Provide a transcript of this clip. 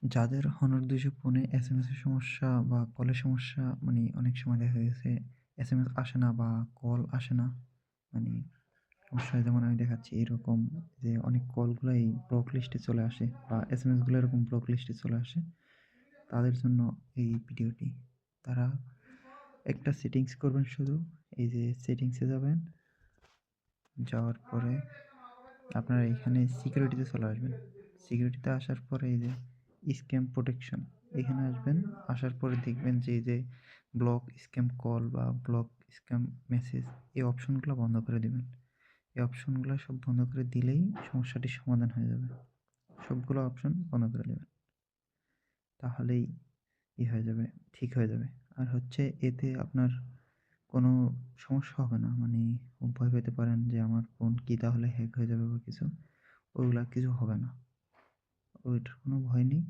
যাদের Honor ২০০ ফোনে SMS এর সমস্যা বা কলের সমস্যা মানে অনেক সময় দেখা গেছে এসএমএস আসে না বা কল আসে না। মানে সমস্যা হয় যেমন আমি দেখাচ্ছি এরকম যে অনেক কলগুলাই ব্লক লিস্টে চলে আসে বা এসএমএস গুলো এরকম ব্লক লিস্টে চলে আসে। তাদের জন্য এই ভিডিওটি। তারা একটা সেটিংস করবেন শুধু। এই যে সেটিংসে যাবেন। যাওয়ার পরে আপনারা এখানে সিকিউরিটিতে চলে আসবেন। সিকিউরিটিতে আসার পরে এই যে স্ক্যাম প্রোটেকশন এখানে আসবেন। আসার পরে দেখবেন যে এই যে ব্লক স্ক্যাম কল বা ব্লক স্ক্যাম মেসেজ এই অপশনগুলো বন্ধ করে দিবেন। এই অপশনগুলো সব বন্ধ করে দিলেই সমস্যাটির সমাধান হয়ে যাবে। সবগুলো অপশন বন্ধ করে দেবেন। তাহলেই হয়ে যাবে, ঠিক হয়ে যাবে। আর হচ্ছে এতে আপনার কোনো সমস্যা হবে না। মানে ভয় পেতে পারেন যে আমার ফোন কি তাহলে হ্যাক হয়ে যাবে বা কিছু। ওইগুলা কিছু হবে না। ওইটার কোনো ভয় নেই।